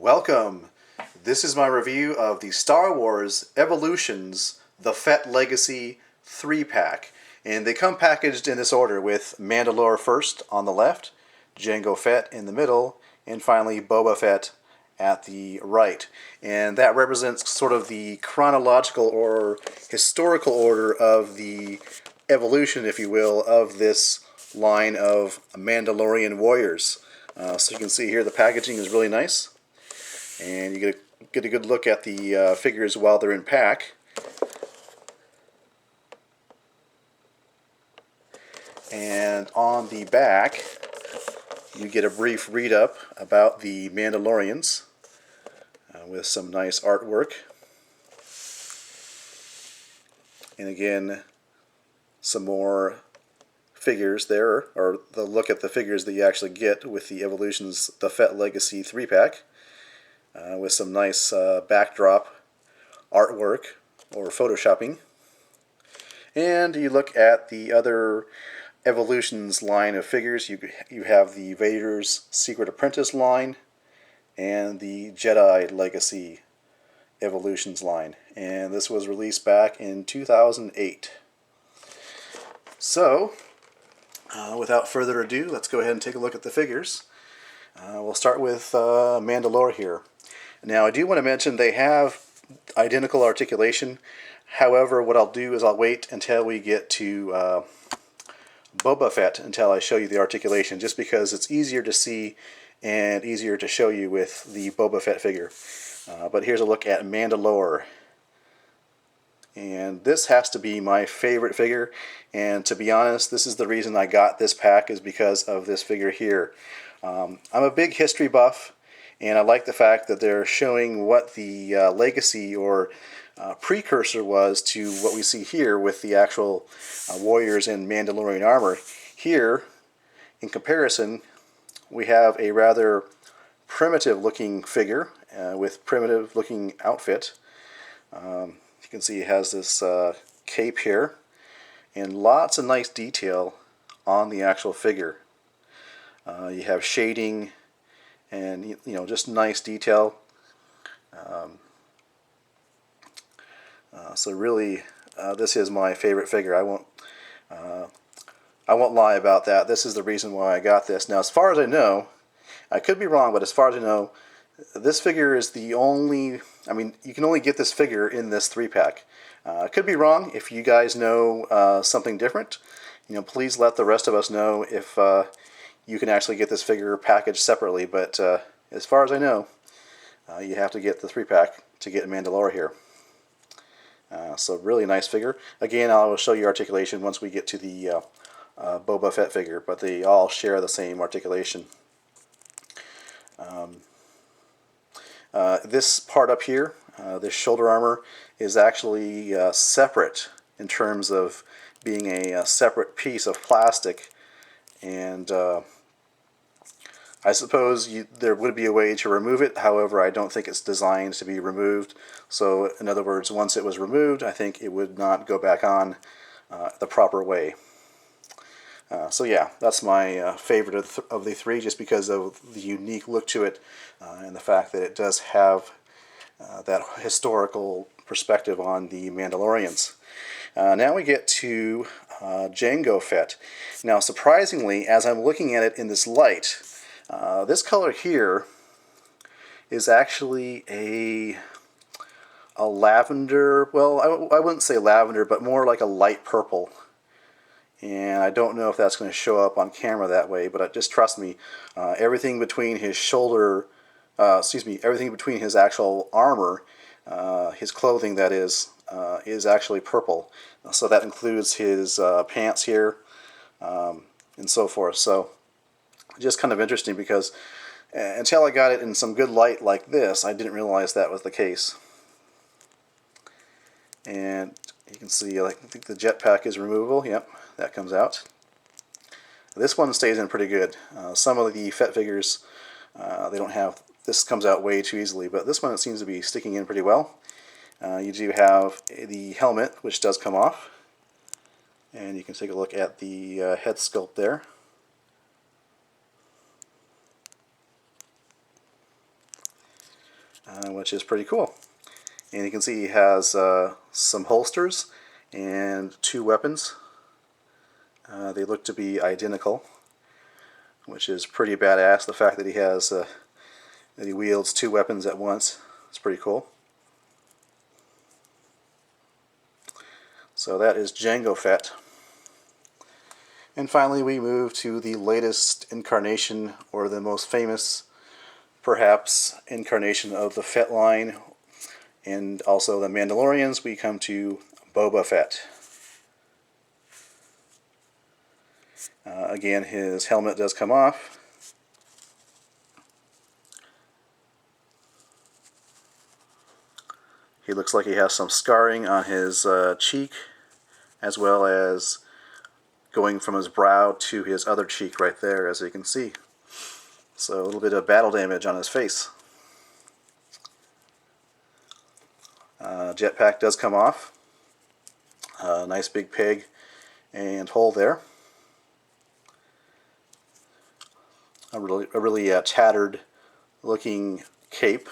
Welcome! This is my review of the Star Wars Evolutions The Fett Legacy 3-pack. And they come packaged in this order with Mandalore first on the left, Jango Fett in the middle, and finally Bobba Fett at the right. And that represents sort of the chronological or historical order of the evolution, if you will, of this line of Mandalorian warriors. So you can see here the packaging is really nice. And you get a good look at the figures while they're in pack. And on the back, you get a brief read-up about the Mandalorians with some nice artwork. And again, some more figures there, or the look at the figures that you actually get with the Evolutions The Fett Legacy 3-pack. With some nice backdrop artwork or photoshopping. And you look at the other Evolutions line of figures. You have the Vader's Secret Apprentice line and the Jedi Legacy Evolutions line. And this was released back in 2008. So, without further ado, let's go ahead and take a look at the figures. We'll start with Mandalore here. Now, I do want to mention they have identical articulation. However, what I'll do is I'll wait until we get to Boba Fett until I show you the articulation, just because it's easier to see and easier to show you with the Boba Fett figure. But here's a look at Mandalore. And this has to be my favorite figure. And to be honest, this is the reason I got this pack, is because of this figure here. I'm a big history buff. And I like the fact that they're showing what the legacy or precursor was to what we see here with the actual warriors in Mandalorian armor. Here, in comparison, we have a rather primitive looking figure with primitive looking outfit. You can see it has this cape here and lots of nice detail on the actual figure. You have shading and just nice detail. So really, this is my favorite figure. I won't lie about that. This is the reason why I got this. Now, as far as I know, I could be wrong, but as far as I know, this figure is the only. I mean, you can only get this figure in this 3-pack. I could be wrong. If you guys know something different, please let the rest of us know if you can actually get this figure packaged separately, but as far as I know, you have to get the 3-pack to get Mandalore here. So really nice figure. Again, I will show you articulation once we get to the Boba Fett figure, but they all share the same articulation. This part up here, this shoulder armor, is actually separate in terms of being a separate piece of plastic. And I suppose there would be a way to remove it. However, I don't think it's designed to be removed. So, in other words, once it was removed, I think it would not go back on the proper way. So yeah, that's my favorite of the three, just because of the unique look to it and the fact that it does have that historical perspective on the Mandalorians. Now we get to Jango Fett. Now, surprisingly, as I'm looking at it in this light, this color here is actually a lavender. Well, I wouldn't say lavender, but more like a light purple. And I don't know if that's going to show up on camera that way, but just trust me, everything between his shoulder, everything between his actual armor, his clothing that is actually purple. So that includes his pants here and so forth. So just kind of interesting, because until I got it in some good light like this, I didn't realize that was the case. And you can see, I think the jetpack is removable. Yep, that comes out. This one stays in pretty good. Some of the Fett figures, they don't have, this comes out way too easily, but this one, it seems to be sticking in pretty well. You do have the helmet, which does come off. And you can take a look at the head sculpt there. which is pretty cool. And you can see he has some holsters and 2 weapons. They look to be identical, which is pretty badass. The fact that he wields 2 weapons at once is pretty cool. So that is Jango Fett. And finally we move to the latest incarnation, or the most famous, perhaps, incarnation of the Fett line, and also the Mandalorians. We come to Bobba Fett. Again, his helmet does come off. He looks like he has some scarring on his cheek, as well as going from his brow to his other cheek right there, as you can see. So a little bit of battle damage on his face. Jetpack does come off. Nice big peg and hole there. A really tattered looking cape.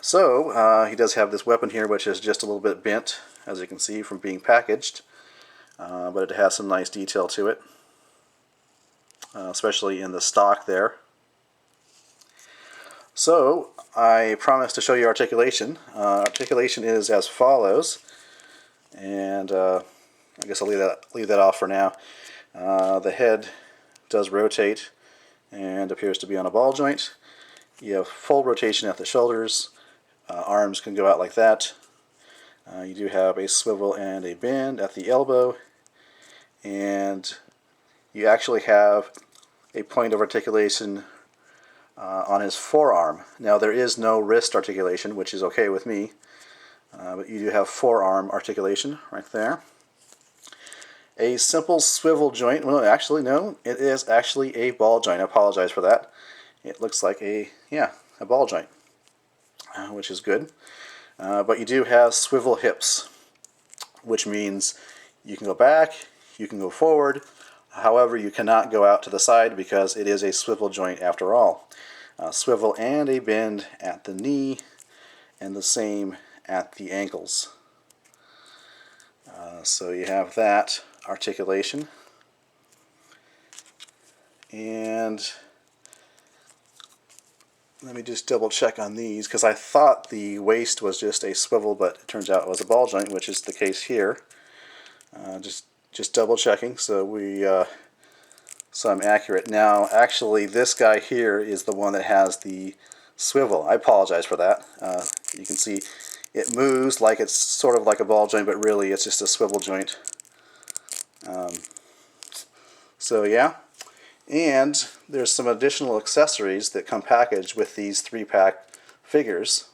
So he does have this weapon here, which is just a little bit bent, as you can see from being packaged, but it has some nice detail to it, especially in the stock there. So I promised to show you articulation. Articulation is as follows, and I guess I'll leave that off for now. The head does rotate and appears to be on a ball joint. You have full rotation at the shoulders. Arms can go out like that. You do have a swivel and a bend at the elbow, and you actually have a point of articulation on his forearm. Now there is no wrist articulation, which is okay with me, but you do have forearm articulation right there. A simple swivel joint. Well, actually, no, it is actually a ball joint. I apologize for that. It looks like a ball joint, which is good. But you do have swivel hips, which means you can go back, you can go forward. However, you cannot go out to the side because it is a swivel joint after all. Swivel and a bend at the knee, and the same at the ankles. So you have that articulation. And let me just double check on these, because I thought the waist was just a swivel, but it turns out it was a ball joint, which is the case here. Just double checking so I'm accurate. Now, actually, this guy here is the one that has the swivel. I apologize for that. You can see it moves like it's sort of like a ball joint, but really it's just a swivel joint. So yeah. And there's some additional accessories that come packaged with these 3-pack figures.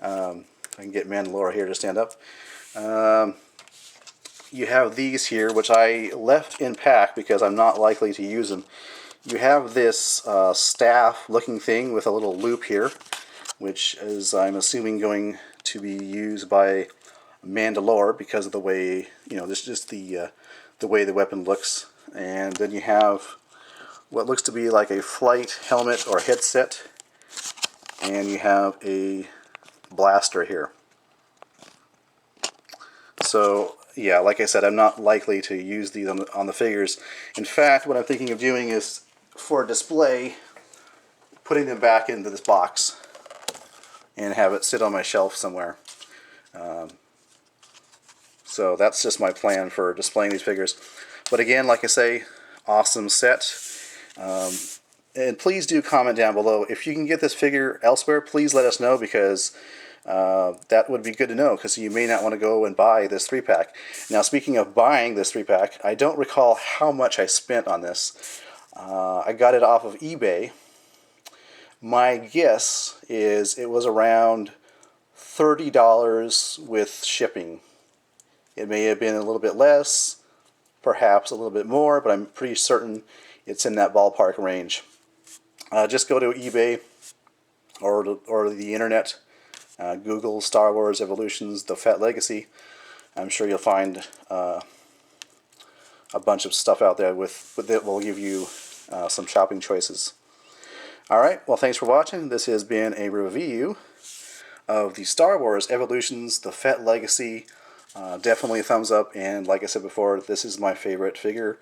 I can get Mandalore here to stand up. You have these here, which I left in pack because I'm not likely to use them. You have this staff-looking thing with a little loop here, which is, I'm assuming, going to be used by Mandalore because of the way, just the way the weapon looks. And then you have what looks to be like a flight helmet or headset, and you have a blaster here. So yeah, like I said, I'm not likely to use these on the figures. In fact, what I'm thinking of doing is, for display, putting them back into this box and have it sit on my shelf somewhere. So that's just my plan for displaying these figures. But again, like I say, awesome set. And please do comment down below. If you can get this figure elsewhere, please let us know, because that would be good to know, because you may not want to go and buy this 3-pack. Now, speaking of buying this 3-pack, I don't recall how much I spent on this. I got it off of eBay. My guess is it was around $30 with shipping. It may have been a little bit less, perhaps a little bit more, but I'm pretty certain it's in that ballpark range. Just go to eBay or the internet, Google Star Wars Evolutions, The Fett Legacy. I'm sure you'll find a bunch of stuff out there that will give you some shopping choices. Alright, well thanks for watching. This has been a review of the Star Wars Evolutions, the Fett Legacy. Definitely a thumbs up, and like I said before, this is my favorite figure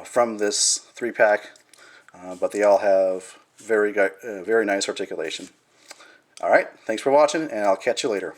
from this 3-pack, but they all have very nice articulation. Alright, thanks for watching, and I'll catch you later.